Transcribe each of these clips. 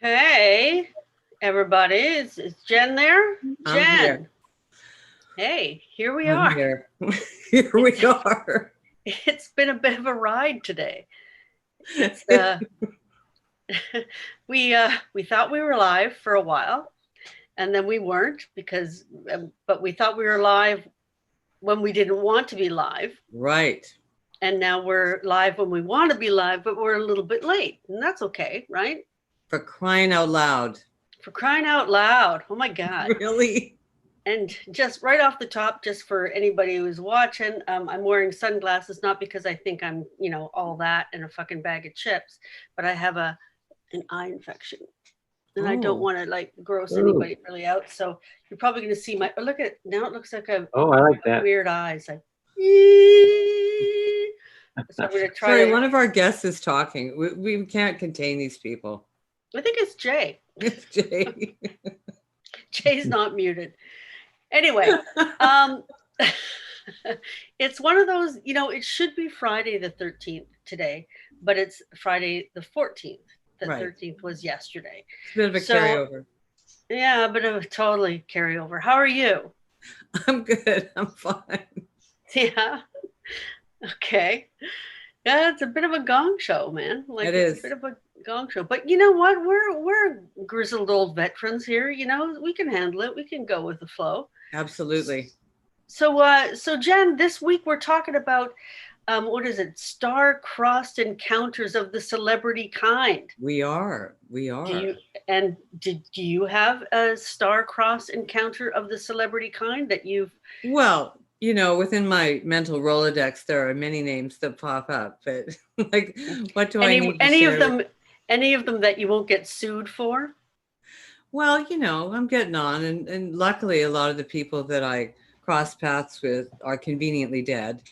Hey, everybody, is Jen there? I'm Jen. here. Hey, here we I'm are. here. Here we are. It's been a bit of a ride today. It's we thought we were live for a while, and then we weren't but we thought we were live when we didn't want to be live. Right. And now we're live when we want to be live, but we're a little bit late, and that's okay, right? For crying out loud. For crying out loud. Oh my God. Really? And just right off the top, just for anybody who's watching, I'm wearing sunglasses, not because I think I'm, all that and a fucking bag of chips, but I have an eye infection. And I don't want to like gross anybody really out. So you're probably going to see my, look at, now it looks like I like that. Weird eyes. Like, so I'm going to try. Sorry, one of our guests is talking. We can't contain these people. I think it's Jay. It's Jay. Jay's not muted. Anyway, it's one of those, it should be Friday the 13th today, but it's Friday the 14th. The 13th was yesterday. It's a bit of a carryover. Yeah, a bit of a totally carryover. How are you? I'm good. I'm fine. Yeah. Okay. Yeah, it's a bit of a gong show, man. Like it is a bit of a gong show. But you know what? We're grizzled old veterans here. We can handle it. We can go with the flow. Absolutely. So Jen, this week we're talking about what is it? Star-crossed encounters of the celebrity kind. We are. Do you have a star-crossed encounter of the celebrity kind that you've? Well, within my mental Rolodex, there are many names that pop up, but like, what do I need to share? Any of them that you won't get sued for? Well, I'm getting on, and luckily a lot of the people that I cross paths with are conveniently dead.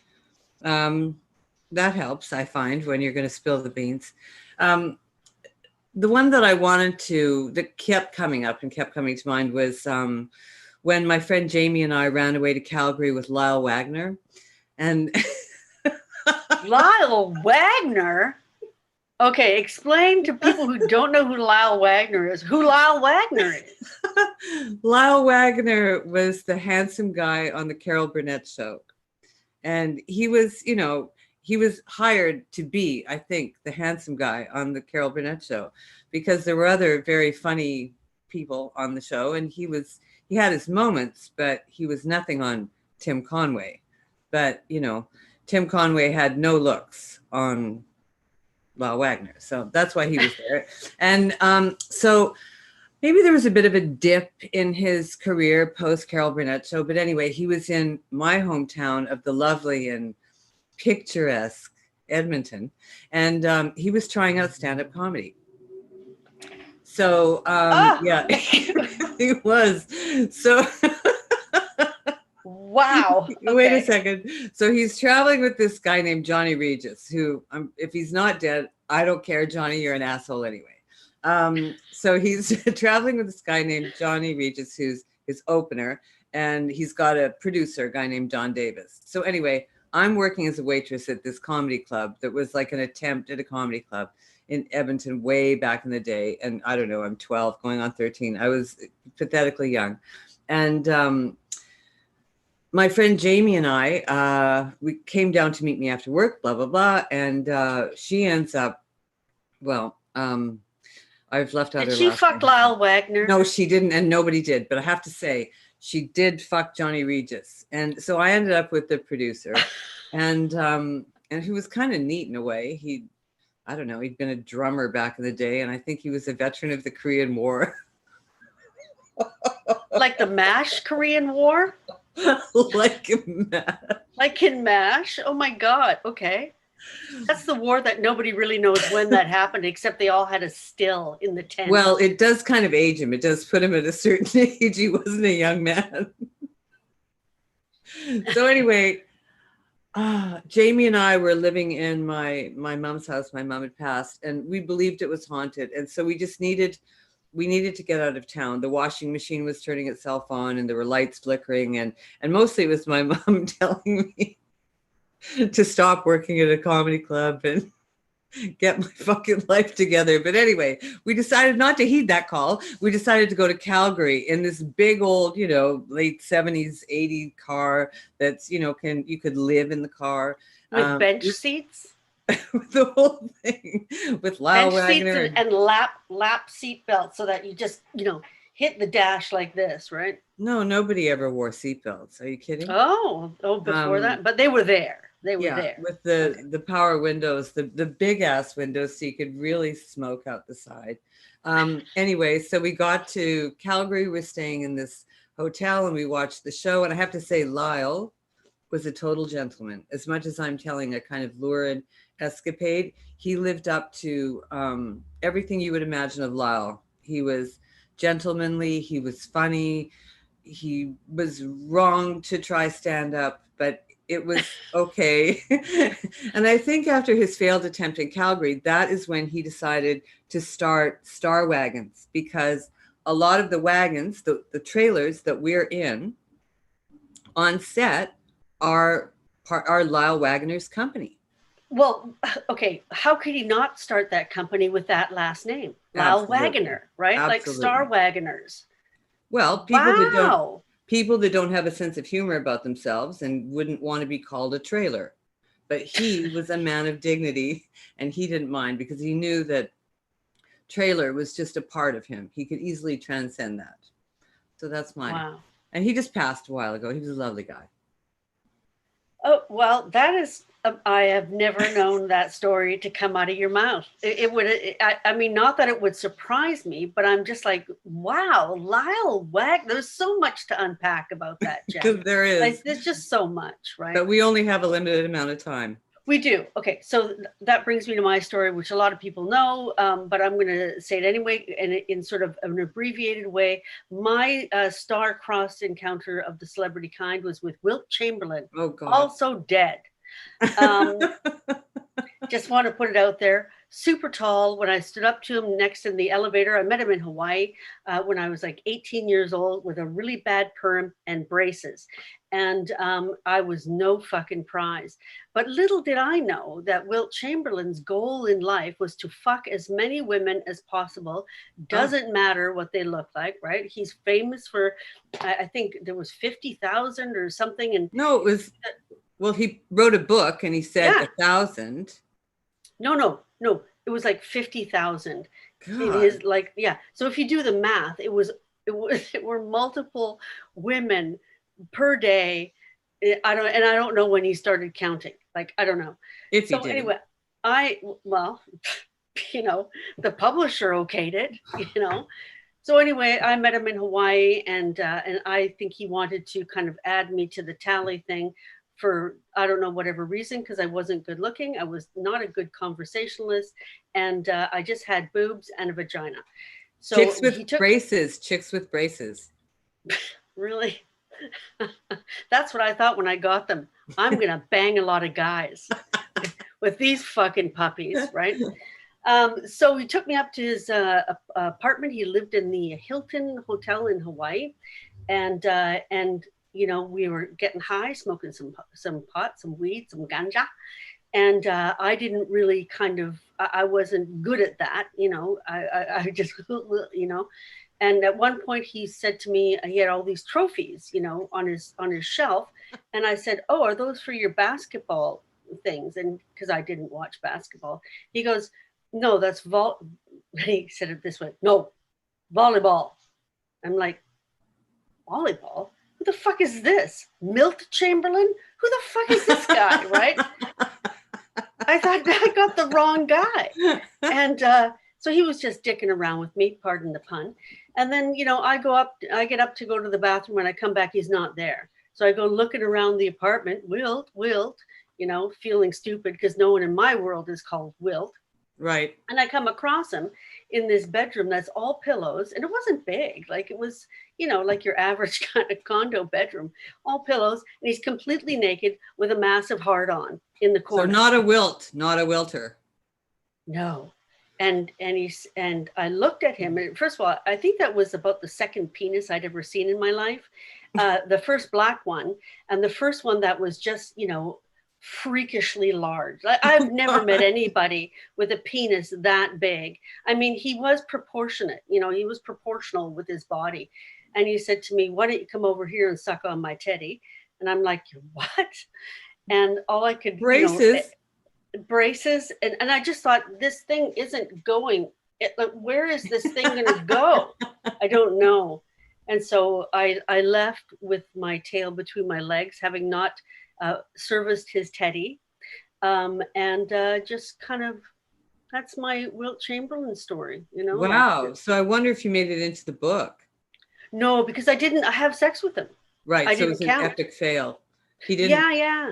That helps, I find, when you're going to spill the beans. The one that I that kept coming up and kept coming to mind was when my friend Jamie and I ran away to Calgary with Lyle Wagner. And Lyle Wagner? Okay, explain to people who don't know who Lyle Wagner is, who Lyle Wagner is. Lyle Wagner was the handsome guy on the Carol Burnett show. And he was, he was hired to be, I think, the handsome guy on the Carol Burnett show, because there were other very funny people on the show. And he had his moments, but he was nothing on Tim Conway. But, Tim Conway had no looks on Lyle Wagner. So that's why he was there. And so maybe there was a bit of a dip in his career post Carol Burnett show. But anyway, he was in my hometown of the lovely and picturesque Edmonton. And he was trying out stand-up comedy. So, yeah, he was. So... Wow. Okay. Wait a second. So he's traveling with this guy named Johnny Regis, who, if he's not dead, I don't care, Johnny, you're an asshole anyway. So he's traveling with this guy named Johnny Regis, who's his opener, and he's got a producer, a guy named John Davis. So anyway, I'm working as a waitress at this comedy club that was like an attempt at a comedy club in Edmonton way back in the day. And I don't know, I'm 12 going on 13. I was pathetically young. And my friend Jamie and I, we came down to meet me after work, blah, blah, blah. And she ends up, I've left out her last name. Did she fuck Lyle Wagner? No, she didn't. And nobody did. But I have to say, she did fuck Johnny Regis. And so I ended up with the producer. And he was kind of neat in a way. He'd been a drummer back in the day. And I think he was a veteran of the Korean War. Like the MASH Korean War? Like in MASH? Oh my God. Okay. That's the war that nobody really knows when that happened, except they all had a still in the tent. Well, it does kind of age him. It does put him at a certain age. He wasn't a young man. So anyway, Jamie and I were living in my mom's house. My mom had passed, and we believed it was haunted, and so we needed to get out of town. The washing machine was turning itself on, and there were lights flickering, and mostly it was my mom telling me to stop working at a comedy club and get my fucking life together. But anyway, we decided not to heed that call. We decided to go to Calgary in this big old, late 70s, 80s car that's, you could live in the car. With bench seats? With the whole thing. With Lyle bench Wagner. Seats and lap seat belts so that you just, hit the dash like this, right? No, nobody ever wore seatbelts. Are you kidding? Oh, before that? But they were there. They were there. With the power windows, the big ass windows, so you could really smoke out the side. Anyway, so we got to Calgary. We're staying in this hotel and we watched the show. And I have to say, Lyle was a total gentleman. As much as I'm telling a kind of lurid escapade, he lived up to everything you would imagine of Lyle. He was gentlemanly. He was funny. He was wrong to try stand up, but it was okay. And I think after his failed attempt in Calgary, that is when he decided to start Star Wagons, because a lot of the wagons, the trailers that we're in on set are Lyle Wagner's company. Well, okay, how could he not start that company with that last name? Lyle Wagner, right? Absolutely. Like Star Wagoners. Well, people that don't have a sense of humor about themselves and wouldn't want to be called a trailer. But he was a man of dignity, and he didn't mind because he knew that trailer was just a part of him. He could easily transcend that. So that's mine. Wow. And he just passed a while ago. He was a lovely guy. Oh, well, that is, I have never known that story to come out of your mouth. I mean, not that it would surprise me, but I'm just like, wow, Lyle Wagner, there's so much to unpack about that, Jen. There is. Like, there's just so much, right? But we only have a limited amount of time. We do. Okay, so that brings me to my story, which a lot of people know, but I'm going to say it anyway, and in sort of an abbreviated way. My star-crossed encounter of the celebrity kind was with Wilt Chamberlain, also dead. Just want to put it out there. Super tall. When I stood up to him next in the elevator, I met him in Hawaii when I was like 18 years old with a really bad perm and braces. And I was no fucking prize. But little did I know that Wilt Chamberlain's goal in life was to fuck as many women as possible. Doesn't matter what they look like, right? He's famous for, I think there was 50,000 or something. And no, it was, well, he wrote a book and he said 1,000. No. It was like 50,000. It is like, yeah. So if you do the math, it were multiple women per day. I don't know when he started counting. Like, I don't know. If he did. Anyway, the publisher okayed it, So anyway, I met him in Hawaii, and I think he wanted to kind of add me to the tally thing for, I don't know, whatever reason, because I wasn't good looking. I was not a good conversationalist, and I just had boobs and a vagina. So chicks with braces. Really? That's what I thought when I got them. I'm going to bang a lot of guys with these fucking puppies, right? So he took me up to his apartment. He lived in the Hilton Hotel in Hawaii. And we were getting high, smoking some pot, some weed, some ganja. And I didn't really I wasn't good at that, I just, And at one point he said to me, he had all these trophies, on his shelf. And I said, oh, are those for your basketball things? And because I didn't watch basketball, he goes, no, that's he said it this way. No, volleyball. I'm like, volleyball? Who the fuck is this? Milt Chamberlain? Who the fuck is this guy, right? I thought I got the wrong guy. And so he was just dicking around with me, pardon the pun. And then, I get up to go to the bathroom. When I come back, he's not there. So I go looking around the apartment, Wilt, feeling stupid because no one in my world is called Wilt. Right. And I come across him in this bedroom that's all pillows, and it wasn't big. Like it was, like your average kind of condo bedroom, all pillows, and he's completely naked with a massive hard on in the So corner. not a wilt, not a wilter. No. And I looked at him, and first of all, I think that was about the second penis I'd ever seen in my life. The first black one, and the first one that was just, freakishly large. I've never met anybody with a penis that big. I mean, he was proportionate, he was proportional with his body. And he said to me, "Why don't you come over here and suck on my teddy?" And I'm like, "What?" And all I could, braces. And I just thought, this thing isn't going. Where is this thing going to go? I don't know. And so I left with my tail between my legs, having not serviced his teddy. And just kind of, that's my Wilt Chamberlain story, Wow. Like, So I wonder if you made it into the book. No, because I didn't have sex with him. Right. I So it was didn't count. An epic fail. He didn't. Yeah.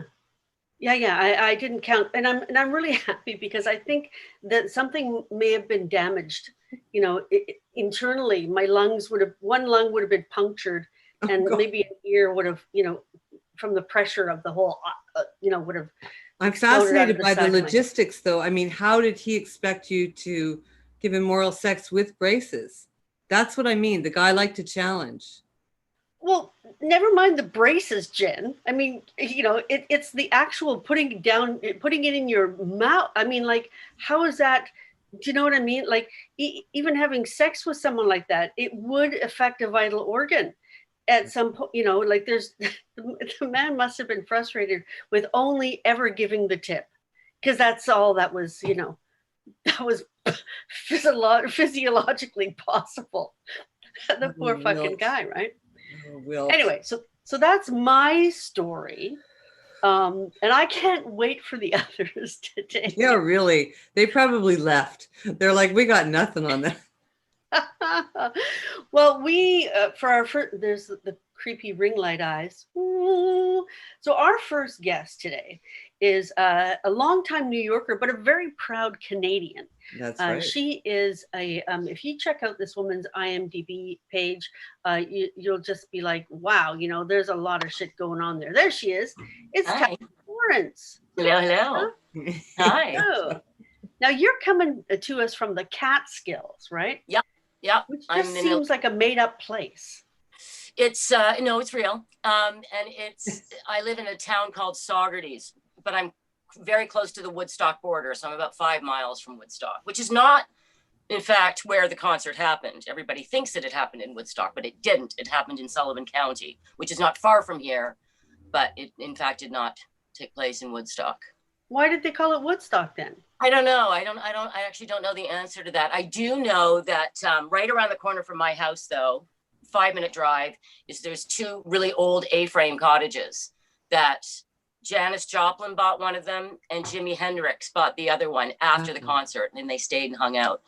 I didn't count, and I'm really happy, because I think that something may have been damaged. Internally, my lungs one lung would have been punctured, and maybe an ear would have, from the pressure of the whole, would have. I'm fascinated by the logistics, though. I mean, how did he expect you to give him oral sex with braces? That's what I mean. The guy liked to challenge. Well, never mind the braces, Jen. I mean, it's the actual putting it in your mouth. I mean, like, how is that? Do you know what I mean? Like, even having sex with someone like that, it would affect a vital organ at some point. Like, there's the man must have been frustrated with only ever giving the tip, because that's all that was, that was physiologically possible. The poor fucking guy, right? Anyway, so that's my story. And I can't wait for the others today. Yeah, really. They probably left. They're like, we got nothing on that. Well, we, for our first, there's the creepy ring light eyes. Ooh. So our first guest today is a longtime New Yorker, but a very proud Canadian. That's right. She is if you check out this woman's IMDb page, you'll just be like, wow, there's a lot of shit going on there. There she is. It's Kathy Lawrence. Hello. Huh? Hi. Oh. Now you're coming to us from the Catskills, right? Yep. Which just seems like a made up place. It's no, it's real. And I live in a town called Saugerties, but I'm very close to the Woodstock border. So I'm about 5 miles from Woodstock, which is not, in fact, where the concert happened. Everybody thinks that it happened in Woodstock, but it didn't. It happened in Sullivan County, which is not far from here, but it, in fact, did not take place in Woodstock. Why did they call it Woodstock then? I don't know. I actually don't know the answer to that. I do know that right around the corner from my house, though, 5-minute drive, there's 2 really old A-frame cottages that Janis Joplin bought one of them and Jimi Hendrix bought the other one after the concert, and then they stayed and hung out.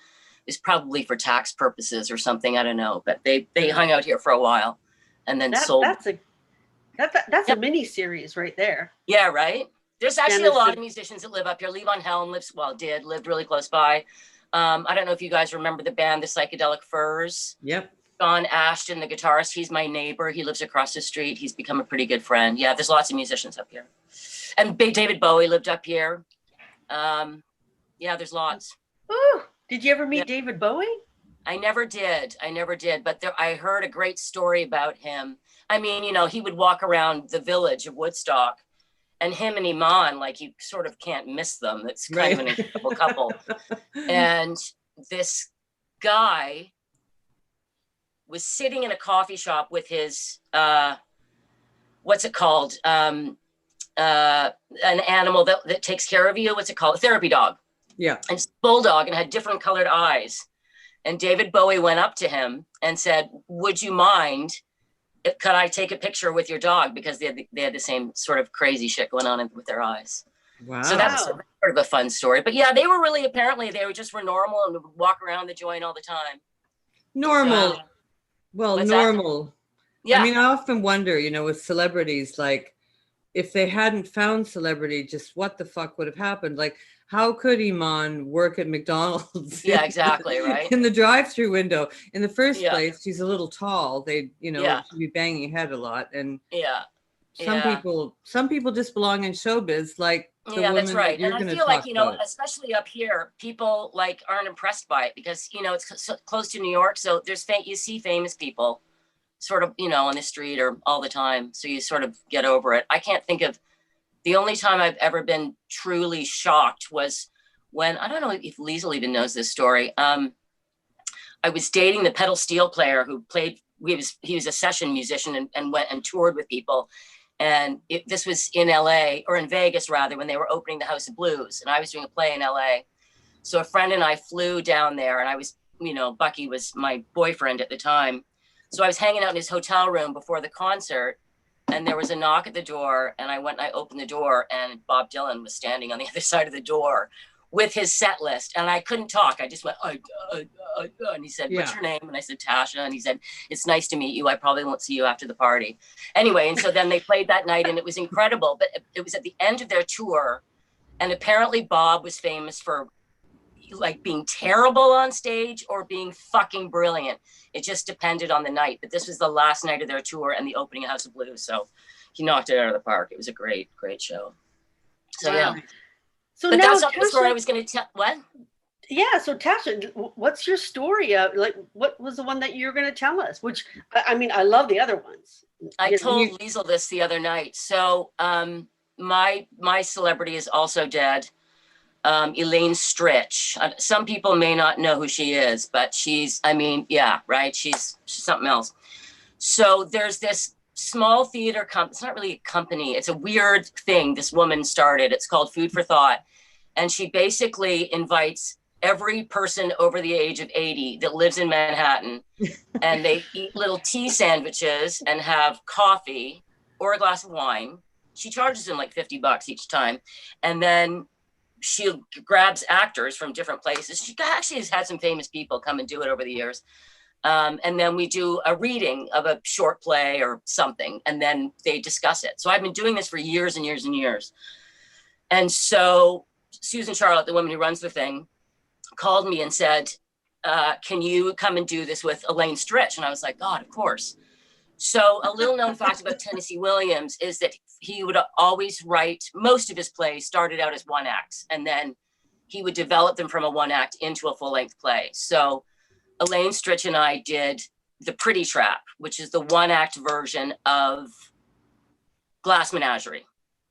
It's probably for tax purposes or something. I don't know, but they hung out here for a while and then sold. That's a mini series right there. Yeah, right. There's actually a lot of musicians that live up here. Levon Helm lived really close by. I don't know if you guys remember the band, the Psychedelic Furs. Yep. John Ashton, the guitarist, he's my neighbor. He lives across the street. He's become a pretty good friend. Yeah, there's lots of musicians up here. And David Bowie lived up here. Yeah, there's lots. Ooh, did you ever meet David Bowie? I never did. But I heard a great story about him. I mean, he would walk around the village of Woodstock, and him and Iman, like, you sort of can't miss them. It's kind of an incredible couple. And this guy was sitting in a coffee shop with his, what's it called? An animal that takes care of you. What's it called? A therapy dog. Yeah. And it's a bulldog and had different colored eyes. And David Bowie went up to him and said, "Would you mind, could I take a picture with your dog?" Because they had the same sort of crazy shit going on with their eyes. Wow. So that's sort of a fun story. But yeah, they were really, apparently they were normal and would walk around the joint all the time. Normal. Well, normal. That? Yeah. I mean, I often wonder, with celebrities, like, if they hadn't found celebrity, just what the fuck would have happened? Like, how could Iman work at McDonald's? Yeah, exactly, right. In the drive-through window. In the first Yeah. place, she's a little tall. They, Yeah. she'd be banging her head a lot. And Yeah. some people just belong in showbiz, like the Yeah, that's woman that right. you're And I going to feel like, talk about. especially up here, people like aren't impressed by it because, it's so close to New York. So you see famous people sort of, on the street or all the time. So you sort of get over it. I can't think of the only time I've ever been truly shocked was when, I don't know if Liesl even knows this story. I was dating the pedal steel player who played, he was a session musician and went and toured with people. And this was in LA, or in Vegas rather, when they were opening the House of Blues. And I was doing a play in LA. So a friend and I flew down there, and I was, Bucky was my boyfriend at the time. So I was hanging out in his hotel room before the concert, and there was a knock at the door, and I went and I opened the door, and Bob Dylan was standing on the other side of the door with his set list. And I couldn't talk. I just went, and he said, "What's your name?" And I said, "Tasha." And he said, "It's nice to meet you. I probably won't see you after the party." Anyway, and so then they played that night, and it was incredible. But it was at the end of their tour, and apparently Bob was famous for like being terrible on stage or being fucking brilliant. It just depended on the night. But this was the last night of their tour and the opening of House of Blues. So he knocked it out of the park. It was a great, great show. So yeah. So but now, that's not Tasha, the story I was going to tell. What? Yeah. So Tasha, what's your story? Like, what was the one that you're going to tell us? Which, I mean, I love the other ones. I told Liesl this the other night. So my celebrity is also dead. Elaine Stritch. Some people may not know who she is, but she's something else. So there's this small theater company. It's not really a company. It's a weird thing this woman started. It's called Food for Thought. And she basically invites every person over the age of 80 that lives in Manhattan, and they eat little tea sandwiches and have coffee or a glass of wine. She charges them like $50 each time. And then she grabs actors from different places. She actually has had some famous people come and do it over the years. And then we do a reading of a short play or something, and then they discuss it. So I've been doing this for years and years and years. And so Susan Charlotte, the woman who runs the thing, called me and said, can you come and do this with Elaine Stritch? And I was like, God, of course. So a little known fact about Tennessee Williams is that he would always write, most of his plays started out as one acts, and then he would develop them from a one act into a full length play. So Elaine Stritch and I did The Pretty Trap, which is the one act version of Glass Menagerie.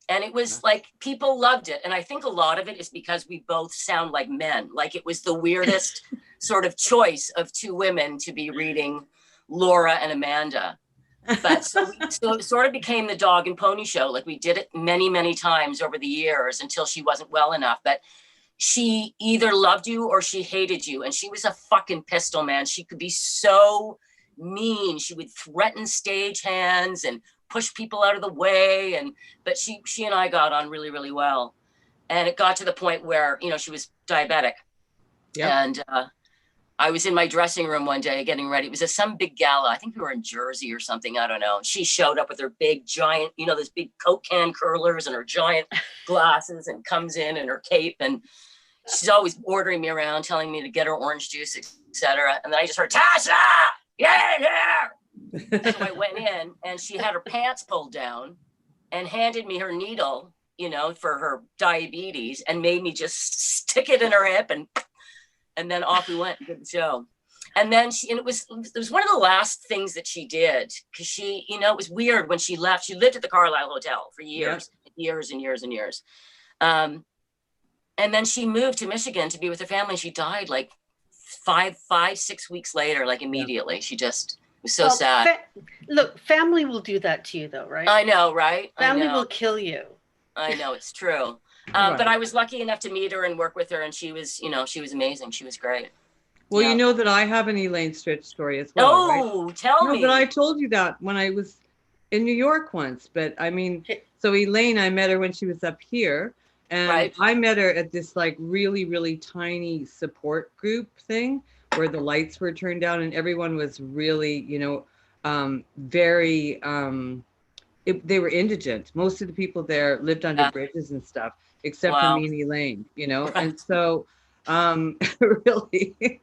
And it was like, people loved it. And I think a lot of it is because we both sound like men. Like it was the weirdest sort of choice of two women to be reading Laura and Amanda. But so it sort of became the dog and pony show. Like we did it many, many times over the years until she wasn't well enough. But she either loved you or she hated you. And she was a fucking pistol, man. She could be so mean. She would threaten stagehands and push people out of the way. But she and I got on really, really well. And it got to the point where, she was diabetic. Yep. And I was in my dressing room one day getting ready. It was some big gala. I think we were in Jersey or something. I don't know. She showed up with her big giant, those big Coke can curlers and her giant glasses, and comes in her cape. And she's always ordering me around, telling me to get her orange juice, etc. And then I just heard, Tasha, yeah. So I went in, and she had her pants pulled down and handed me her needle, for her diabetes, and made me just stick it in her hip, and then off we went and did the show. And then it was one of the last things that she did, because she, it was weird when she left. She lived at the Carlisle Hotel for years, years and years and years. And then she moved to Michigan to be with her family. She died like 6 weeks later, like immediately. She just was so sad. Look, family will do that to you though, right? I know, right? Family will kill you. I know, it's true. Right. But I was lucky enough to meet her and work with her, and she was amazing. She was great. Well, you know that I have an Elaine Stritch story as well. Oh, right? Tell me. But I told you that when I was in New York once. But I mean, so Elaine, I met her when she was up here, and I met her at this like really, really tiny support group thing where the lights were turned down and everyone was really, very. They were indigent. Most of the people there lived under bridges and stuff. except for Wow. me and Elaine, you know? Right. And so, really,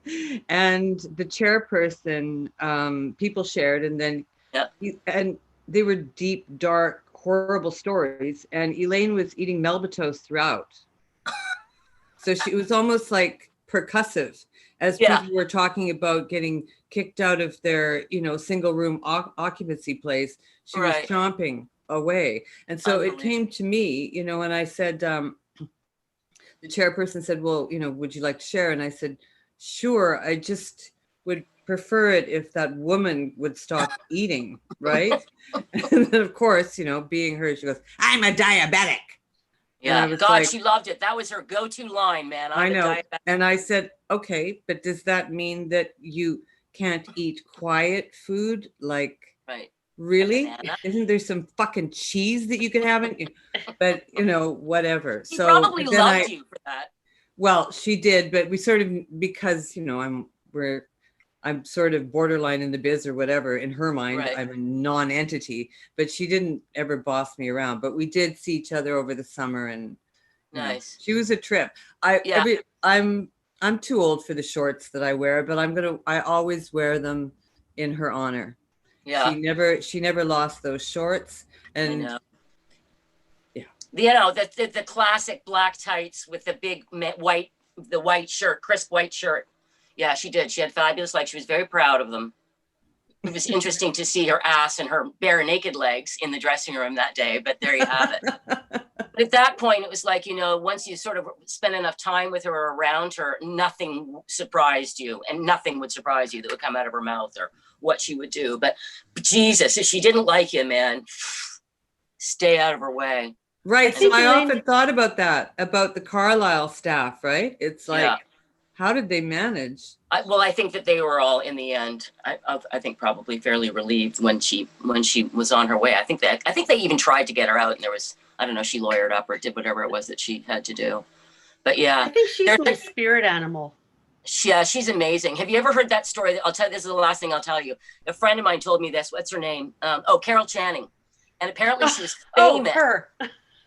and the chairperson, people shared, and then, Yeah. and they were deep, dark, horrible stories. And Elaine was eating Melba-toast throughout. So she was almost like percussive as Yeah. people were talking about getting kicked out of their, you know, single room occupancy place. She was Right. chomping away. And so it came Unbelievable. to me, you know, and I said, the chairperson said, well, you know, would you like to share? And I said, sure. I just would prefer it if that woman would stop eating, right? And then, of course, you know, being her, she goes, I'm a diabetic. And I Yeah. was God, like, she loved it. That was her go-to line, man. I I'm a know. diabetic. And I said, okay, but does that mean that you can't eat quiet food? Like, Right. really? Banana. Isn't there some fucking cheese that you could have? But, you know, whatever. She So probably then loved you for that. well, she did, but we sort of, because, you know, I'm sort of borderline in the biz or whatever. In her mind, Right. I'm a non-entity, but she didn't ever boss me around. But we did see each other over the summer, and you know, Nice. she was a trip. Yeah. I'm too old for the shorts that I wear, but I always wear them in her honor. Yeah. She never lost those shorts. I And know. yeah. You know, the classic black tights with the big white shirt, crisp white shirt. Yeah, she did. She had fabulous legs. She was very proud of them. It was interesting to see her ass and her bare naked legs in the dressing room that day, but there you have it. But at that point, it was like, you know, once you sort of spent enough time with her or around her, nothing surprised you, and nothing would surprise you that would come out of her mouth or what she would do. But Jesus, if she didn't like you, man, stay out of her way. Right. think So I Elaine- often thought about that, about the Carlisle staff, right? It's like, Yeah. how did they manage? Well, I think that they were all in the end. I think probably fairly relieved when she was on her way. I think they even tried to get her out, and there was, I don't know, she lawyered up or did whatever it was that she had to do. But yeah, I think she's my spirit animal. yeah, she's amazing. Have you ever heard that story? I'll tell you, this is the last thing I'll tell you. A friend of mine told me this. What's her name? Carol Channing. And apparently she was famous. Her.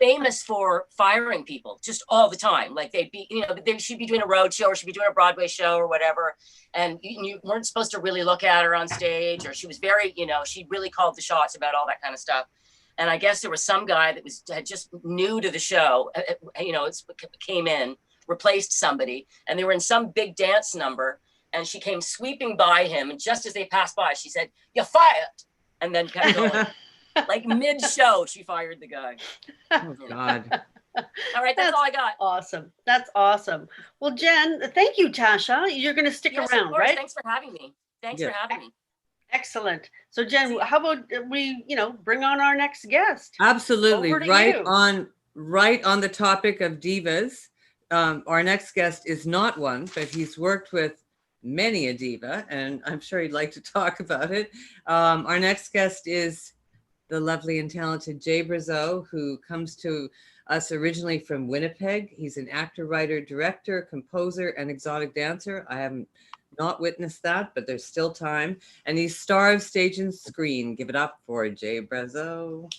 Famous for firing people just all the time. Like they'd be, you know, she'd be doing a road show or she'd be doing a Broadway show or whatever. And you weren't supposed to really look at her on stage, or she was very, you know, she really called the shots about all that kind of stuff. And I guess there was some guy that had just new to the show, you know, came in, replaced somebody, and they were in some big dance number. And she came sweeping by him. And just as they passed by, she said, "You're fired." And then kept going. Like mid-show, she fired the guy. Oh God. All right, that's all I got. Awesome. That's awesome. Well, Jen, thank you, Tasha. You're going to stick Yes, around, of course. right? Thanks for having me. Thanks Yeah. for having me. Excellent. So, Jen, how about we, you know, bring on our next guest? Absolutely. Over to Right you. on the topic of divas. Our next guest is not one, but he's worked with many a diva, and I'm sure he'd like to talk about it. Our next guest is the lovely and talented Jay Brazeau, who comes to us originally from Winnipeg. He's an actor, writer, director, composer, and exotic dancer. I haven't not witnessed that, but there's still time. And he's star of stage and screen. Give it up for Jay Brazeau.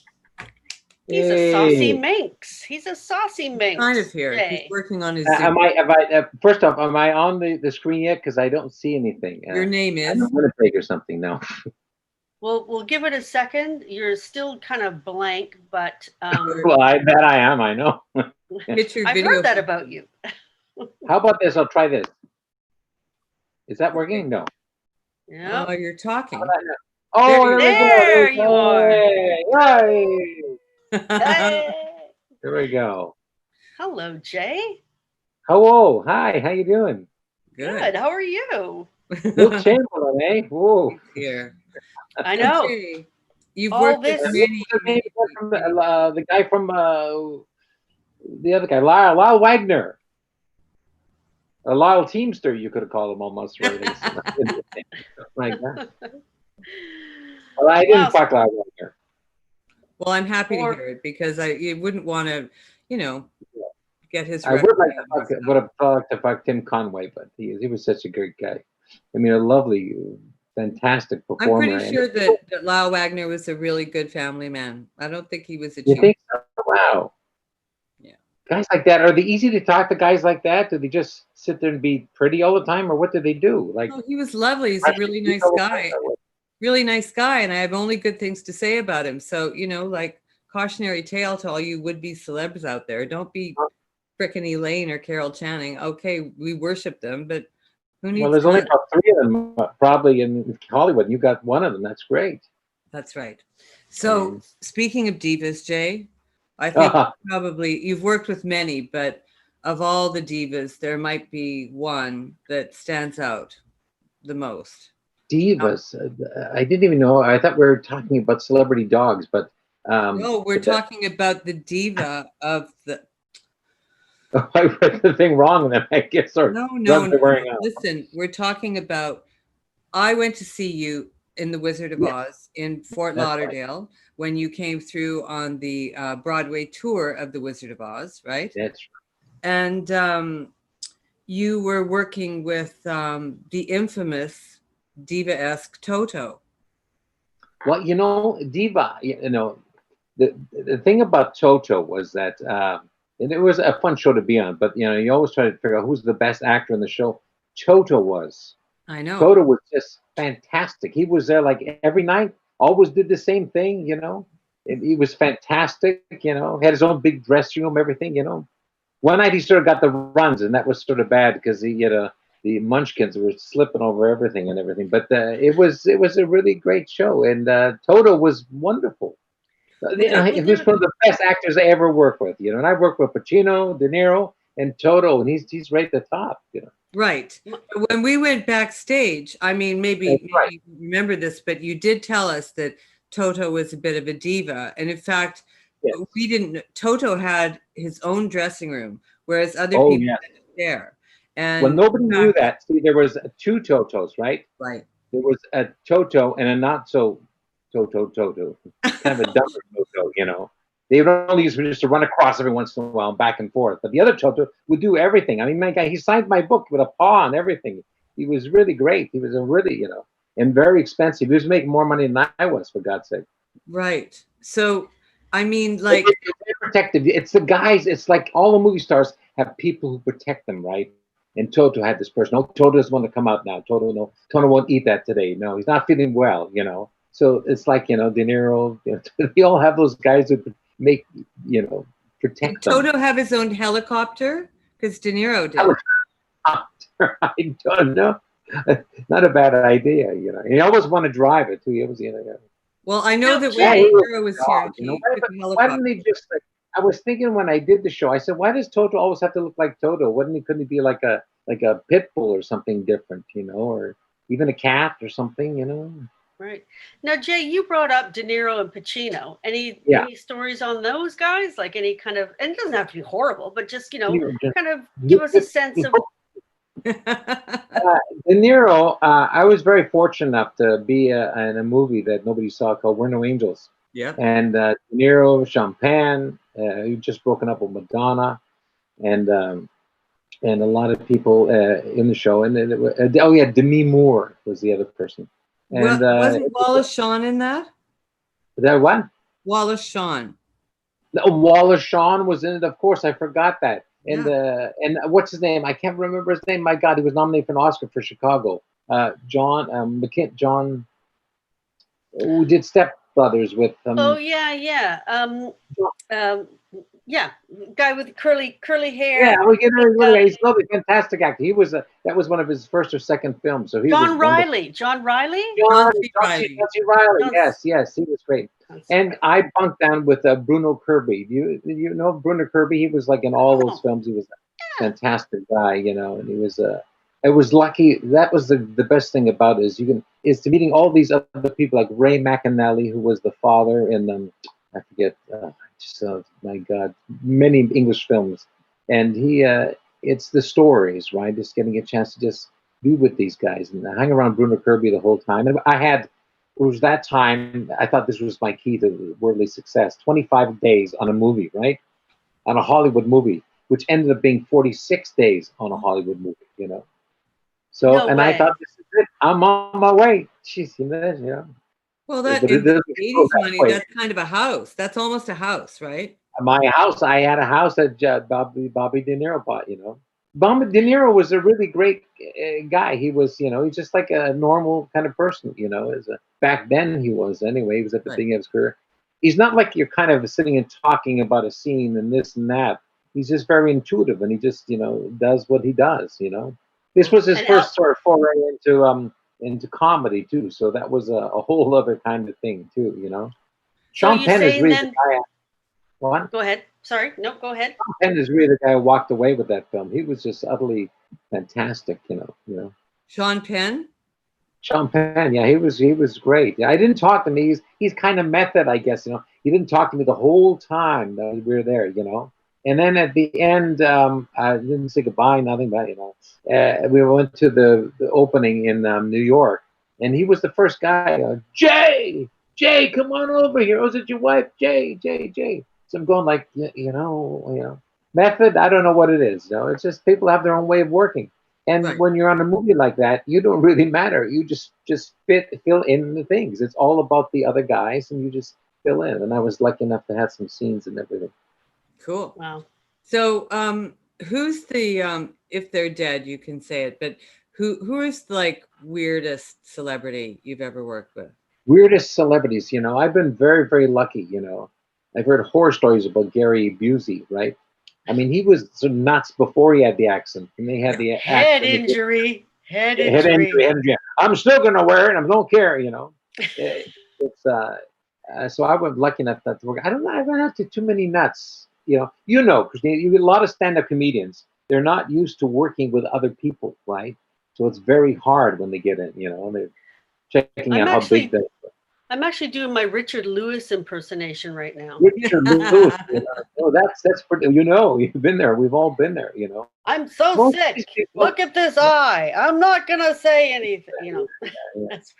He's a saucy minx. He's a saucy minx. Kind of here. Jay. He's working on his. First off, am I on the screen yet? Because I don't see anything. Your name I'm is in Winnipeg or something now. We'll give it a second. You're still kind of blank, but Well, I bet I am. I know. Get your I've video. heard that about you. How about this? I'll try this. Is that working? No. Yeah. Oh, you're talking. Oh, There we go. you are. Yay. Hey. There we go. Hello, Jay. Hello. Hi. How you doing? Good. How are you? Will Chamberlain, eh? Whoa. Here. I know. Okay. You've All worked this- with many. The guy from the other guy, Lyle Wagner. A Lyle Teamster, you could have called him almost. Right? Like that. Well, I didn't fuck Lyle Wagner. Well, I'm happy Or- to hear it, because you wouldn't want to, you know, get his. I would like to fuck Tim Conway, but he was such a great guy. I mean, a lovely, fantastic I'm performer. pretty sure that Lyle Wagner was a really good family man. I don't think he was a You cheat. think so? Wow. Yeah. Guys like that, are they easy to talk to? Guys like that, do they just sit there and be pretty all the time, or what do they do? Like, Oh, he was lovely. He's a really nice guy. Really nice guy, and I have only good things to say about him. So, like cautionary tale to all you would-be celebs out there. Don't be frickin' Elaine or Carol Channing. Okay, we worship them, but who Well, needs there's only guns? about 3 of them probably in Hollywood. You got one of them. That's great. That's right. So, mean- speaking of divas, Jay, I think probably you've worked with many, but of all the divas, there might be one that stands out the most. Divas. I didn't even know. I thought we were talking about celebrity dogs, but No, we're talking about the diva of the. I read the thing wrong then, I guess, or No. wearing out. Listen, we're talking about. I went to see you in The Wizard of Oz in Fort That's Lauderdale when you came through on the Broadway tour of The Wizard of Oz, right? That's And you were working with the infamous diva-esque Toto. well, Diva. The thing about Toto was that and it was a fun show to be on, but you always try to figure out who's the best actor in the show. Toto was. I know. Toto was just fantastic. He was there like every night, always did the same thing. And he was fantastic. Had his own big dressing room, everything. One night he sort of got the runs, and that was sort of bad because he had the munchkins were slipping over everything and everything. But it was a really great show, and Toto was wonderful. He was one of the best actors I ever worked with. And I worked with Pacino, De Niro, and Toto, and he's right at the top. Right. When we went backstage, I mean, maybe you remember this, but you did tell us that Toto was a bit of a diva. And in fact, we didn't. Toto had his own dressing room, whereas other people had to share. And well, nobody knew that. See, there was 2 Totos, right? Right. There was a Toto and a not so Toto, kind of a dumber Toto. They would only use just to run across every once in a while, back and forth. But the other Toto would do everything. I mean, my guy, he signed my book with a paw and everything. He was really great. He was a really, and very expensive. He was making more money than I was, for God's sake. Right. So, I mean, like, it's protective. It's the guys. It's like all the movie stars have people who protect them, right? And Toto had this person. Oh, Toto doesn't want to come out now. Toto won't eat that today. No, he's not feeling well. So it's like De Niro. They all have those guys who make protect did them. Toto have his own helicopter? Because De Niro did. I don't know. Not a bad idea. He always wanted to drive it too. He was Well, I know that Jay, when De Niro was here, he took a why helicopter. didn't they just? I was thinking when I did the show, I said, why does Toto always have to look like Toto? Couldn't he be like a pit bull or something different, or even a cat or something, Right. Now, Jay, you brought up De Niro and Pacino. Any stories on those guys? Like any kind of, and it doesn't have to be horrible, but just, kind of give us a sense of. De Niro, I was very fortunate enough to be in a movie that nobody saw called We're No Angels. Yeah. And De Niro, Champagne, he just broken up with Madonna, and a lot of people in the show. And Demi Moore was the other person. And wasn't Wallace Shawn in that? That what? Wallace Shawn. Wallace Shawn was in it. Of course, I forgot that. And what's his name? I can't remember his name. My God, he was nominated for an Oscar for Chicago. John McKin. John, who did Step Brothers with. Guy with curly hair. Yeah, he's lovely, fantastic actor. He was that was one of his first or second films. So he John was Riley. John Riley. John C. Riley. Yes, he was great. And I bunked down with Bruno Kirby. Do you know Bruno Kirby? He was like in all those films. He was a fantastic guy, and he was I was lucky. That was the best thing about it is to meeting all these other people like Ray McAnally, who was the father in I forget. My God, many English films, and it's the stories, right? Just getting a chance to just be with these guys and hang around Bruno Kirby the whole time. And it was that time I thought this was my key to worldly success. 25 days on a movie, right? On a Hollywood movie, which ended up being 46 days on a Hollywood movie, So, I thought, this is it. I'm on my way. Jeez, Well, that in 80s money, that's kind of a house. That's almost a house, right? My house, I had a house that Bobby De Niro bought. Bobby De Niro was a really great guy. He was, he's just like a normal kind of person. Back then he was anyway. He was at the Right. beginning of his career. He's not like you're kind of sitting and talking about a scene and this and that. He's just very intuitive, and he just does what he does. This was his And first sort of foray into comedy too. So that was a whole other kind of thing too. so Sean you Penn is saying really then? the guy. What? Go ahead. Sorry. No, go ahead. Penn is really the guy who walked away with that film. He was just utterly fantastic, Sean Penn. Sean Penn, yeah, he was great. Yeah, I didn't talk to him. He's kind of method, I guess. He didn't talk to me the whole time that we were there. And then at the end, I didn't say goodbye, nothing, but we went to the opening in New York, and he was the first guy. Jay, come on over here. Oh, is it your wife, Jay? So I'm going like, method. I don't know what it is. It's just people have their own way of working. And Right. when you're on a movie like that, you don't really matter. You just fill in the things. It's all about the other guys, and you just fill in. And I was lucky enough to have some scenes and everything. Cool. Wow. So, who's the if they're dead, you can say it, but who is the, like, weirdest celebrity you've ever worked with? Weirdest celebrities, I've been very, very lucky. I've heard horror stories about Gary Busey, right? I mean, he was so nuts before he had the accent, and they had the Head accent. injury. Head Head injury. injury, head injury. I'm still gonna wear it. I don't care. It's so I was lucky enough to work. I don't know. I haven't had too many nuts. Christine, you get a lot of stand-up comedians. They're not used to working with other people, right? So it's very hard when they get in. And they're checking out how big the I'm actually doing my Richard Lewis impersonation right now. Richard Lewis. Oh, that's pretty. You've been there. We've all been there. I'm so Most sick. these people- Look at this eye. I'm not gonna say anything. That's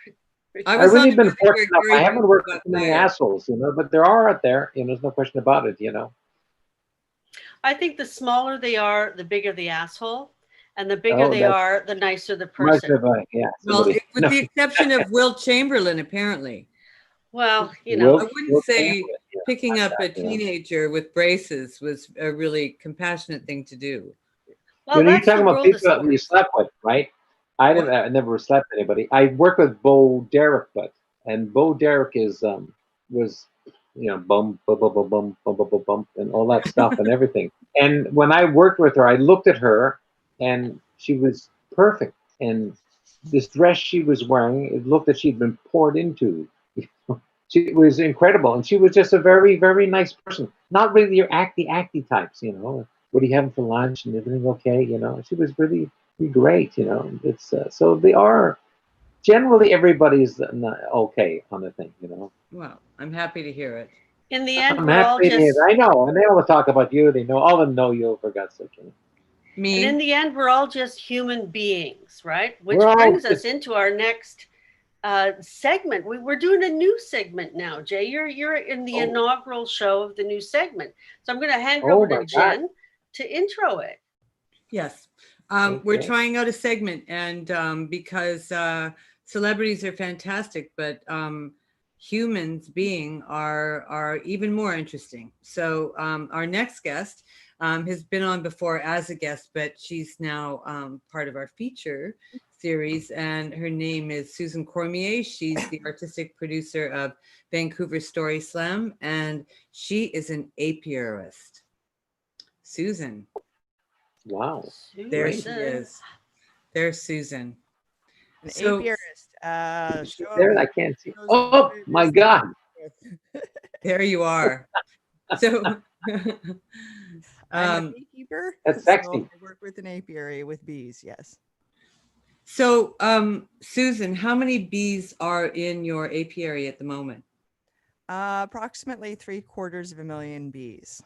I I've was on really the been movie where fortunate enough. I Gary haven't worked Busey with got many fired. assholes, but there are out there. There's no question about it. I think the smaller they are, the bigger the asshole, and the bigger Oh, they that's are, the nicer the much person. of a Well, somebody. with No, the exception of Will Chamberlain, apparently. Well, Will- I wouldn't Will say Chamberlain, yeah, picking up a that, teenager with braces was a really compassionate thing to do. well, you're that's talking the about world of people that you sports. slept with, right? I never slept with anybody. I worked with Bo Derek, and Bo Derek was bum bum bum bum bum bum bum bum bum and all that stuff and everything. And when I worked with her, I looked at her, and she was perfect. And this dress she was wearing, it looked that she'd been poured into. She was incredible, and she was just a very, very nice person. Not really your acty types. What are you having for lunch and everything okay? She was really, really great. It's so they are generally everybody's okay on the thing. Well, I'm happy to hear it. In the end, I'm we're all happy. just. I know, and they always talk about you. They know all of them know you for God's sake. Me? And in the end, we're all just human beings, right? Which We're all brings us just- into our next segment. We're doing a new segment now, Jay. You're in the inaugural show of the new segment. So I'm going to hand over to Jen to intro it. Yes. We're trying out a segment, and because celebrities are fantastic, but humans being are even more interesting. So our next guest has been on before as a guest, but she's now part of our feature series, and her name is Susan Cormier. She's the artistic producer of Vancouver Story Slam, and she is an apiarist. Susan. Wow. There she is. There's Susan. An apiarist. There, I can't see. Oh my God. There you are. So I'm a beekeeper. That's sexy. So I work with an apiary with bees, yes. So Susan, how many bees are in your apiary at the moment? Approximately 750,000 bees.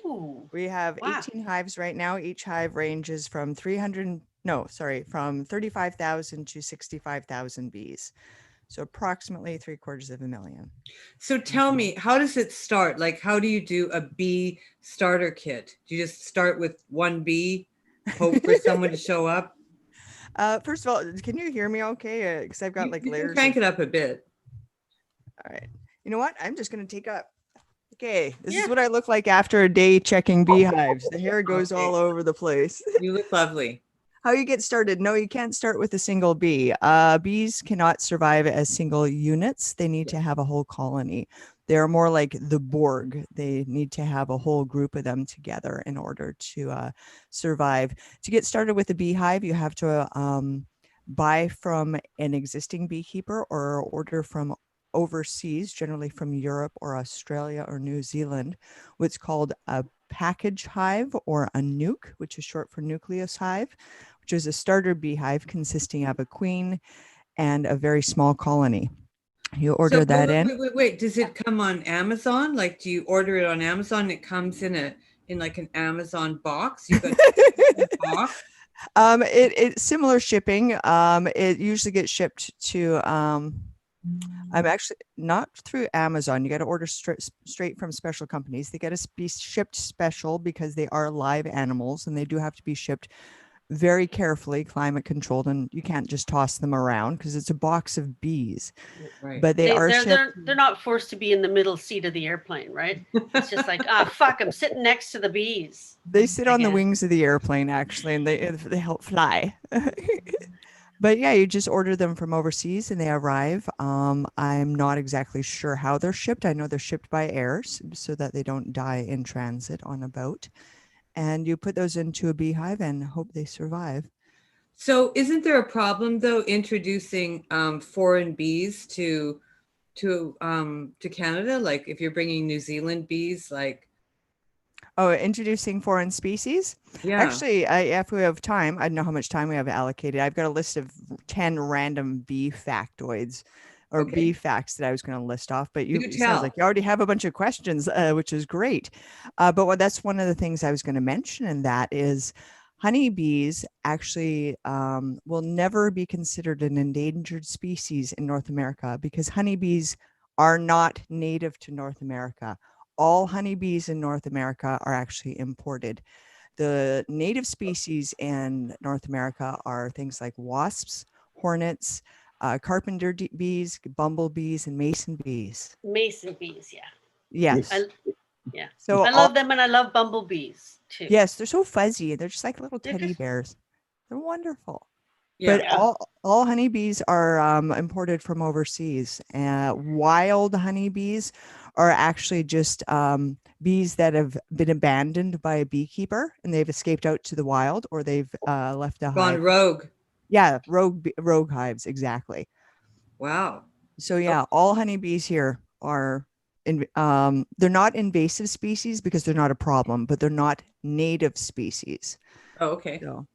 Ooh, We have wow. 18 hives right now. Each hive ranges from 35,000 to 65,000 bees. So approximately 750,000. So tell me, how does it start? Like, how do you do a bee starter kit? Do you just start with one bee, hope for someone to show up? First of all, can you hear me okay? Because I've got like You can layers. crank it up a bit. All right. You know what? I'm just going to take a Okay, this Yeah. is what I look like after a day checking beehives. The hair goes all over the place. You look lovely. How you get started? No, you can't start with a single bee. Bees cannot survive as single units. They need to have a whole colony. They're more like the Borg. They need to have a whole group of them together in order to survive. To get started with a beehive, you have to buy from an existing beekeeper or order from overseas, generally from Europe or Australia or New Zealand, what's called a package hive or a nuke, which is short for nucleus hive, which is a starter beehive consisting of a queen and a very small colony. You order that in. Wait. Does it come on Amazon? Like, do you order it on Amazon? It comes in like an Amazon box. You got a box. It's similar shipping. It usually gets shipped to I'm actually not through Amazon. You got to order straight from special companies. They got to be shipped special because they are live animals and they do have to be shipped very carefully, climate controlled, and you can't just toss them around because it's a box of bees. Right. But they're they're not forced to be in the middle seat of the airplane, right? It's just like, fuck, I'm sitting next to the bees. They sit on the Again. wings of the airplane actually, and they help fly. But yeah, you just order them from overseas and they arrive. I'm not exactly sure how they're shipped. I know they're shipped by air so that they don't die in transit on a boat. And you put those into a beehive and hope they survive. So isn't there a problem though introducing foreign bees to Canada? Like if you're bringing New Zealand bees, like Oh, introducing foreign species? yeah. Actually, if we have time, I don't know how much time we have allocated. I've got a list of 10 random bee factoids or Okay. bee facts that I was going to list off, but Do it tell. sounds like you already have a bunch of questions, which is great. But that's one of the things I was going to mention, and that is honeybees actually will never be considered an endangered species in North America because honeybees are not native to North America. All honeybees in North America are actually imported. The native species in North America are things like wasps, hornets, carpenter bees, bumblebees, and mason bees. Mason bees, yeah. Yes. Yeah. So I love them and I love bumblebees too. Yes, they're so fuzzy. They're just like little They're teddy just- bears. They're wonderful. Yeah. But all honeybees are imported from overseas. Wild honeybees are actually just bees that have been abandoned by a beekeeper and they've escaped out to the wild, or they've left a Gone hive. rogue. Yeah, rogue hives, exactly. Wow. So yeah, all honeybees here are they're not invasive species because they're not a problem, but they're not native species. Oh, okay. So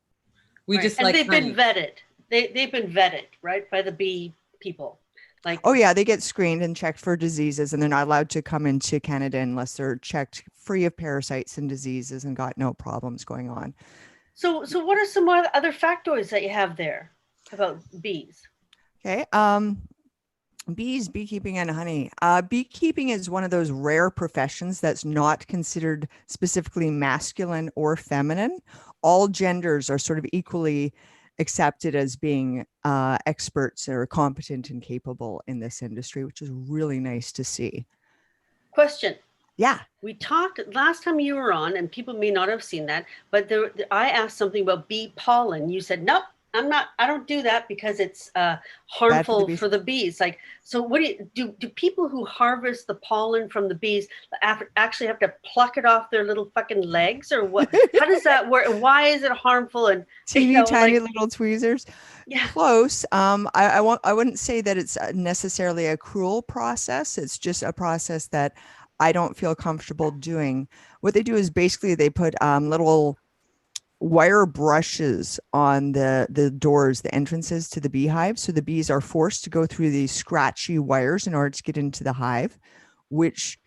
We Right. just and like they've honey. been vetted. They've been vetted, right, by the bee people. Like, oh yeah, they get screened and checked for diseases, and they're not allowed to come into Canada unless they're checked free of parasites and diseases and got no problems going on. so what are some other factoids that you have there about bees? Okay. Bees, beekeeping, and honey. Beekeeping is one of those rare professions that's not considered specifically masculine or feminine. All genders are sort of equally accepted as being experts or competent and capable in this industry, which is really nice to see. Question. Yeah. We talked last time you were on, and people may not have seen that, but I asked something about bee pollen. You said, nope, I don't do that because it's harmful for the bees. Like, so what do people who harvest the pollen from the bees actually have to pluck it off their little fucking legs, or what? How does that work? Why is it harmful? And teeny tiny little tweezers. Yeah. Close. I wouldn't say that it's necessarily a cruel process. It's just a process that I don't feel comfortable doing. What they do is basically they put little wire brushes on the doors, the entrances to the beehive. So the bees are forced to go through these scratchy wires in order to get into the hive, which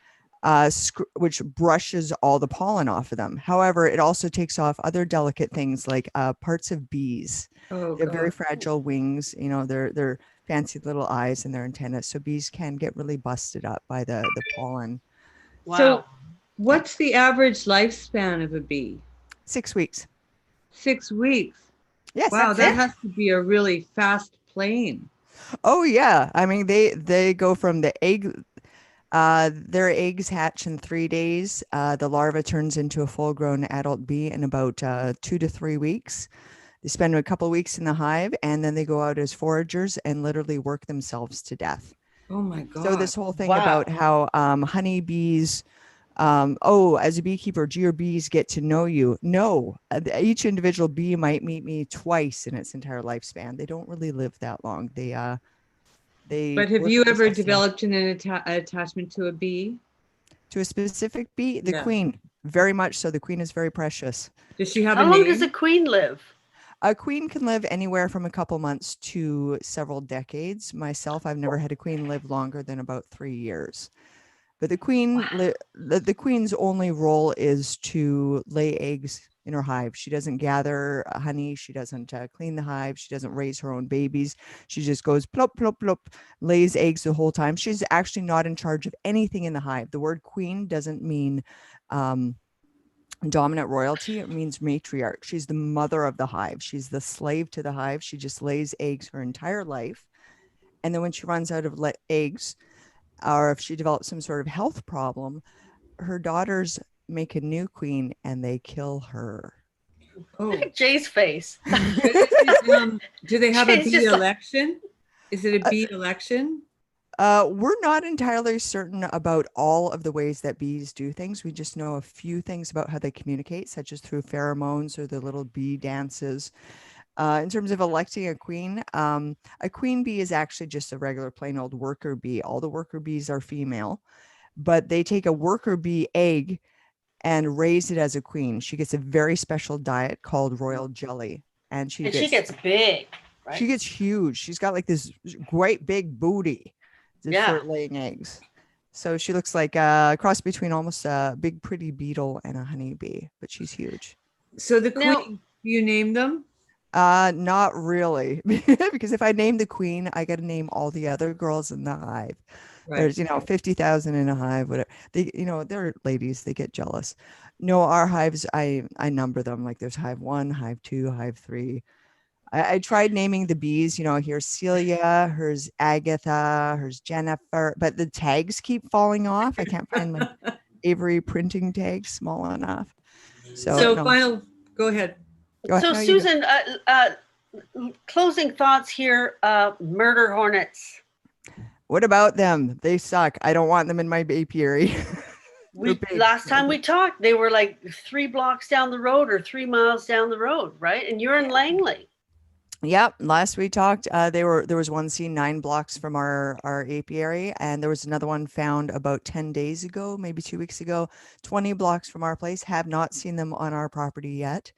brushes all the pollen off of them. However, it also takes off other delicate things like parts of bees. Oh, they have very fragile wings, their fancy little eyes and their antennas. So bees can get really busted up by the pollen. Wow. So what's the average lifespan of a bee? 6 weeks. 6 weeks. Yes. Wow, that has to be a really fast plane. Oh yeah. I mean, they go from the egg. Their eggs hatch in 3 days. The larva turns into a full-grown adult bee in about 2 to 3 weeks. They spend a couple of weeks in the hive, and then they go out as foragers and literally work themselves to death. Oh my So God. this whole thing Wow. about how honeybees, as a beekeeper, do your bees get to know you? No, each individual bee might meet me twice in its entire lifespan. They don't really live that long. They But have work you ever themselves to death. developed an attachment to a bee? To a specific bee? The Yeah. queen, very much so. The queen is very precious. Does she have How a long name? does a queen live? A queen can live anywhere from a couple months to several decades. Myself, I've never had a queen live longer than about 3 years. But the queen, the queen's only role is to lay eggs in her hive. She doesn't gather honey. She doesn't clean the hive. She doesn't raise her own babies. She just goes plop, plop, plop, lays eggs the whole time. She's actually not in charge of anything in the hive. The word queen doesn't mean dominant royalty. It means matriarch. She's the mother of the hive. She's the slave to the hive. She just lays eggs her entire life. And then when she runs out of eggs, or if she develops some sort of health problem, her daughters make a new queen and they kill her. Oh. Jay's face. Do they have a It's bee just like- election? Is it a bee election? We're not entirely certain about all of the ways that bees do things. We just know a few things about how they communicate, such as through pheromones or the little bee dances. In terms of electing a queen bee is actually just a regular plain old worker bee. All the worker bees are female, but they take a worker bee egg and raise it as a queen. She gets a very special diet called royal jelly. And she gets big, right? she gets huge. She's got like this great big booty for laying eggs. So she looks like a cross between almost a big pretty beetle and a honeybee, but she's huge. So the Now- queen, you name them? Not really, because if I name the queen, I got to name all the other girls in the hive. Right. There's 50,000 in a hive. Whatever they're ladies. They get jealous. No, our hives, I number them. Like there's hive 1, hive 2, hive 3. I tried naming the bees. Here's Celia, here's Agatha, here's Jennifer, but the tags keep falling off. I can't find my Avery printing tag small enough. So no. Go ahead. Go ahead. So No, you go. Susan, closing thoughts here. Murder hornets. What about them? They suck. I don't want them in my apiary. Last time we talked, they were like 3 blocks down the road or 3 miles down the road, right? And you're in Langley. Yep. Last we talked, there was one seen 9 blocks from our apiary, and there was another one found about 10 days ago, maybe 2 weeks ago, 20 blocks from our place. Have not seen them on our property yet.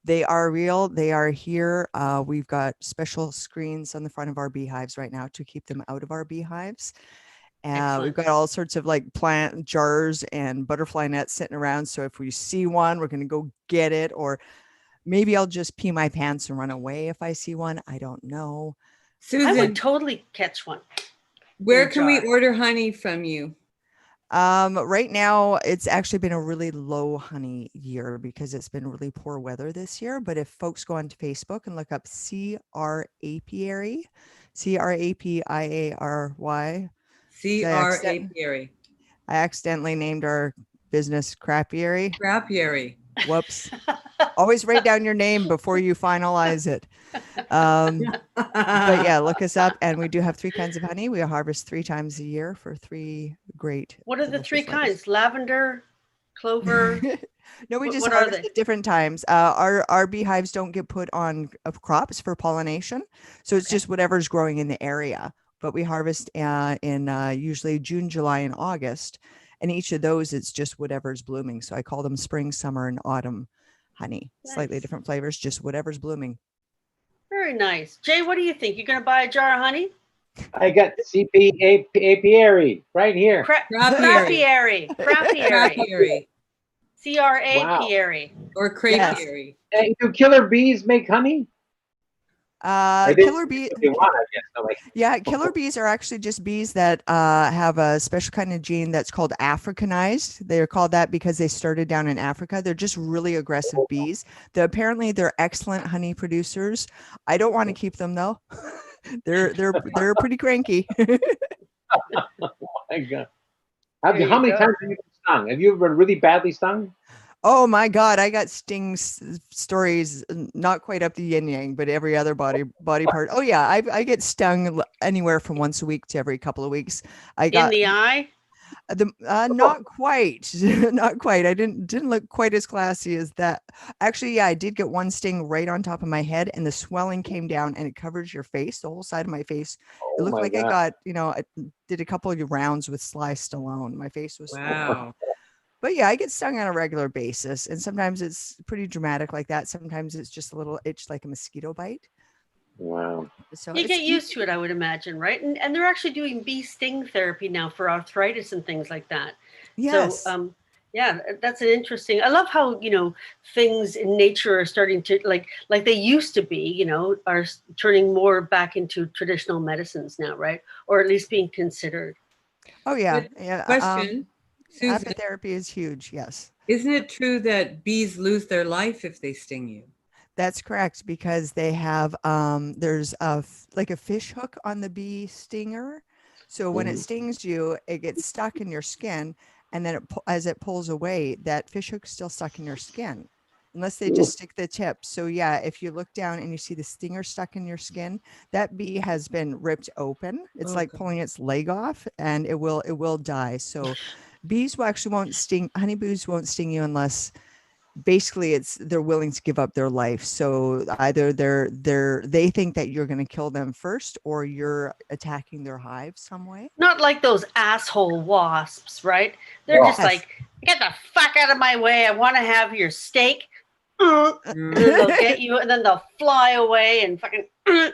They are real. They are here. We've got special screens on the front of our beehives right now to keep them out of our beehives. We've got all sorts of like plant jars and butterfly nets sitting around. So if we see one, we're going to go get it. Or maybe I'll just pee my pants and run away if I see one. I don't know. Susan, I would totally catch one. where in a can we jar. order honey from you? Right now, it's actually been a really low honey year because it's been really poor weather this year. But if folks go onto Facebook and look up CR Apiary, CRAPIARY, CR Apiary. I accidentally named our business Crapiary. Crapiary. Whoops. Always write down your name before you finalize it. But yeah, look us up. And we do have 3 kinds of honey. We harvest 3 times a year for 3 great. What are the 3 delicious flavors. kinds? Lavender, clover. No, we just what are harvest they? at different times. Our beehives don't get put on crops for pollination. So it's just whatever's growing in the area. But we harvest in usually June, July, and August. And each of those, it's just whatever's blooming. So I call them spring, summer, and autumn honey. Slightly Nice. different flavors, just whatever's blooming. Very nice. Jay, what do you think? You're going to buy a jar of honey? I got CP Apiary right here. Crapiary. Crapiary. Crapiary. Or crapiary. Hey, do killer bees make honey? Killer bee. If you want, I guess. So like, Yeah, killer bees are actually just bees that have a special kind of gene that's called Africanized. They're called that because they started down in Africa. They're just really aggressive bees. Apparently, they're excellent honey producers. I don't want to keep them though. They're pretty cranky. oh my God. There you many go. times have you been stung? Have you ever been really badly stung? Oh my God, I got stories, not quite up the yin yang, but every other body part. Oh yeah, I get stung anywhere from once a week to every couple of weeks. I In got the eye? not quite, not quite. I didn't look quite as classy as that. Actually, yeah, I did get one sting right on top of my head, and the swelling came down, and it covers your face, the whole side of my face. It Oh looked my like I God. got, I did a couple of rounds with Sly Stallone. My face was swollen. Wow. But yeah, I get stung on a regular basis, and sometimes it's pretty dramatic like that. Sometimes it's just a little itch like a mosquito bite. Wow. So You it's get used to it, I would imagine, right? And they're actually doing bee sting therapy now for arthritis and things like that. yes. So yeah, that's an interesting. I love how, things in nature are starting to like they used to be, are turning more back into traditional medicines now, right? Or at least being considered. Oh yeah. Good Yeah. question, Susan. Apitherapy is huge. Yes. Isn't it true that bees lose their life if they sting you? That's correct, because they have there's like a fish hook on the bee stinger. So when it Mhm. stings you, it gets stuck in your skin, and then as it pulls away, that fish hook's still stuck in your skin. Unless they just stick the tip. So yeah, if you look down and you see the stinger stuck in your skin, that bee has been ripped open. It's like Okay. pulling its leg off, and it will die. So bees won't sting. Honeybees won't sting you unless basically they're willing to give up their life. So either they think that you're going to kill them first, or you're attacking their hive some way. Not like those asshole wasps, right? They're Yeah. just like, get the fuck out of my way. I want to have your steak. And Mm. then they'll get you, and then they'll fly away and fucking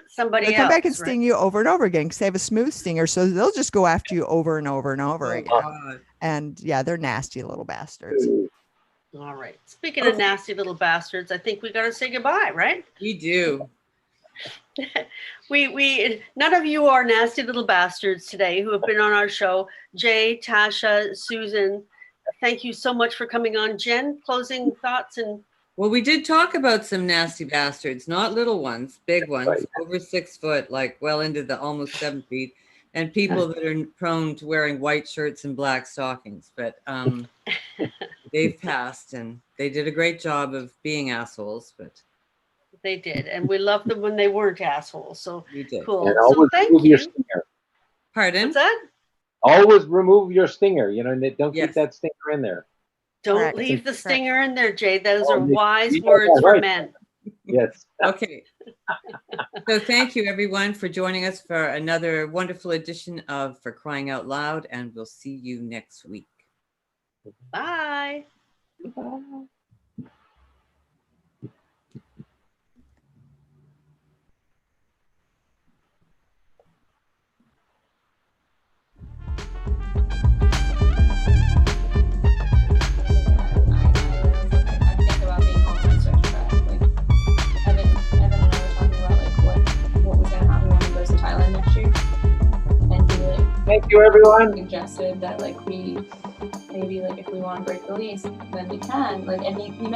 somebody They'll come else. back and sting you over and over again because they have a smooth stinger. So they'll just go after you over and over and over Oh, again. God. And yeah, they're nasty little bastards. All right. Speaking of nasty little bastards, I think we got to say goodbye, right? We do. We none of you are nasty little bastards today who have been on our show. Jay, Tasha, Susan, thank you so much for coming on. Jen, closing thoughts and Well, we did talk about some nasty bastards, not little ones, big ones, Right. over 6 foot, like well into the almost 7 feet, and people that are prone to wearing white shirts and black stockings. But they've passed, and they did a great job of being assholes. But they did, and we loved them when they weren't assholes. So we did. cool. And So always thank remove your you. stinger. Pardon? What's that? Always remove your stinger. And don't Yes. keep that stinger in there. Don't Correct. leave the Correct. stinger in there, Jay. Those Oh, are wise you know words that, for right? men. Yes. Okay. So thank you, everyone, for joining us for another wonderful edition of For Crying Out Loud, and we'll see you next week. Bye. I think about being home and start to cry. Like Evan and I were talking about like what was gonna happen when he goes to Thailand next year. And he like Thank you, everyone. suggested that like we maybe like if we want to break the lease, then we can. Like and he meant